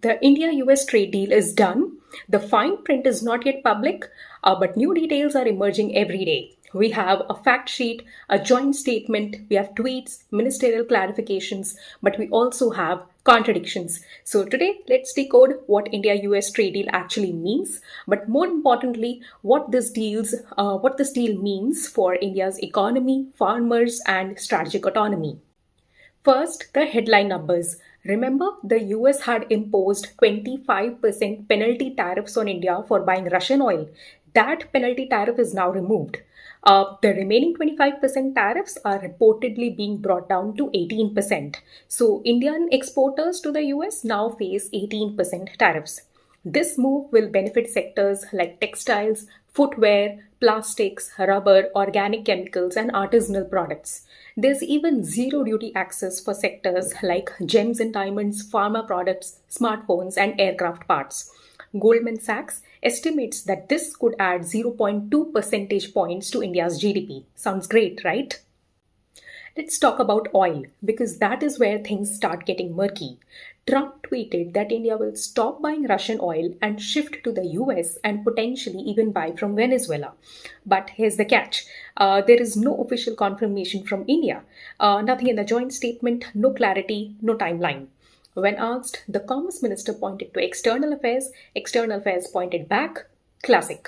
The India-US trade deal is done. The fine print is not yet public, but new details are emerging every day. We have a fact sheet, a joint statement, we have tweets, ministerial clarifications, but we also have contradictions. So today, let's decode what India-US trade deal actually means, but more importantly, what this deal means for India's economy, farmers, and strategic autonomy. First, the headline numbers. Remember, the US had imposed 25% penalty tariffs on India for buying Russian oil. That penalty tariff is now removed. The remaining 25% tariffs are reportedly being brought down to 18%. So, Indian exporters to the US now face 18% tariffs. This move will benefit sectors like textiles, footwear, plastics, rubber, organic chemicals, and artisanal products. There's even zero duty access for sectors like gems and diamonds, pharma products, smartphones, and aircraft parts. Goldman Sachs estimates that this could add 0.2 percentage points to India's GDP. Sounds great, right? Let's talk about oil because that is where things start getting murky. Trump tweeted that India will stop buying Russian oil and shift to the US and potentially even buy from Venezuela. But here's the catch. There is no official confirmation from India. Nothing in the joint statement, no clarity, no timeline. When asked, the Commerce Minister pointed to External Affairs pointed back, classic.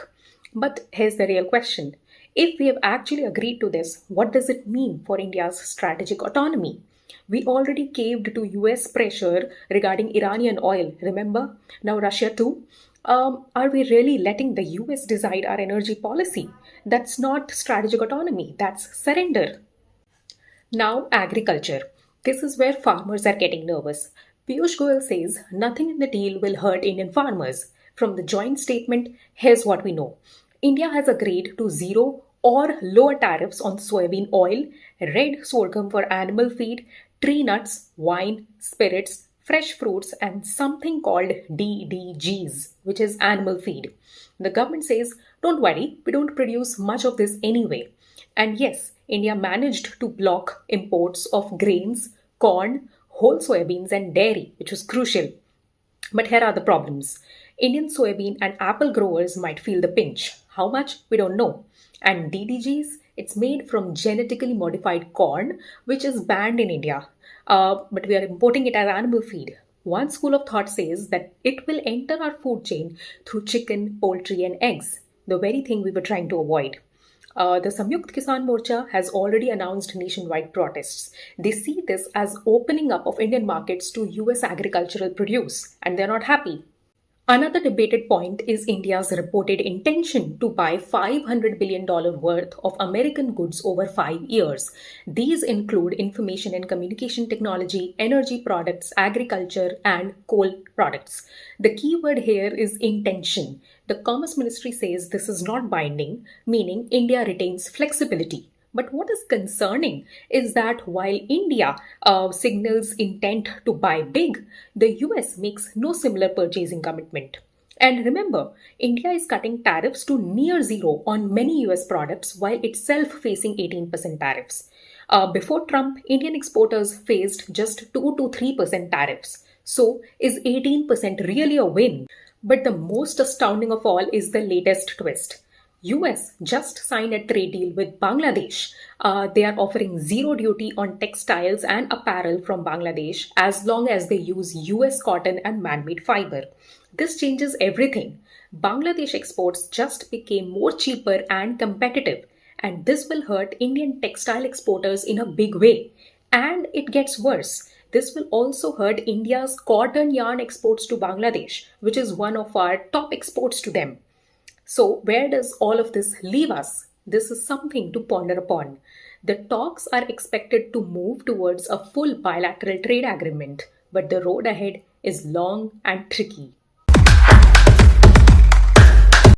But here's the real question. If we have actually agreed to this, what does it mean for India's strategic autonomy? We already caved to US pressure regarding Iranian oil, remember? Now Russia too. Are we really letting the US decide our energy policy? That's not strategic autonomy, that's surrender. Now agriculture. This is where farmers are getting nervous. Piyush Goyal says nothing in the deal will hurt Indian farmers. From the joint statement, here's what we know. India has agreed to zero or lower tariffs on soybean oil, red sorghum for animal feed, tree nuts, wine, spirits, fresh fruits, and something called DDGs, which is animal feed. The government says, don't worry, we don't produce much of this anyway. And yes, India managed to block imports of grains, corn, whole soybeans, and dairy, which was crucial. But here are the problems. Indian soybean and apple growers might feel the pinch. How much? We don't know. And DDGs, it's made from genetically modified corn, which is banned in India. But we are importing it as animal feed. One school of thought says that it will enter our food chain through chicken, poultry, and eggs, the very thing we were trying to avoid. The Samyukt Kisan Morcha has already announced nationwide protests. They see this as opening up of Indian markets to US agricultural produce, and they're not happy. Another debated point is India's reported intention to buy $500 billion worth of American goods over 5 years. These include information and communication technology, energy products, agriculture, and coal products. The key word here is intention. The Commerce Ministry says this is not binding, meaning India retains flexibility. But what is concerning is that while India signals intent to buy big, the US makes no similar purchasing commitment. And remember, India is cutting tariffs to near zero on many US products while itself facing 18% tariffs. Before Trump, Indian exporters faced just 2 to 3% tariffs. So is 18% really a win? But the most astounding of all is the latest twist. US just signed a trade deal with Bangladesh. They are offering zero duty on textiles and apparel from Bangladesh as long as they use US cotton and man-made fiber. This changes everything. Bangladesh exports just became more cheaper and competitive, and this will hurt Indian textile exporters in a big way. And it gets worse. This will also hurt India's cotton yarn exports to Bangladesh, which is one of our top exports to them. So where does all of this leave us? This is something to ponder upon. The talks are expected to move towards a full bilateral trade agreement, but the road ahead is long and tricky.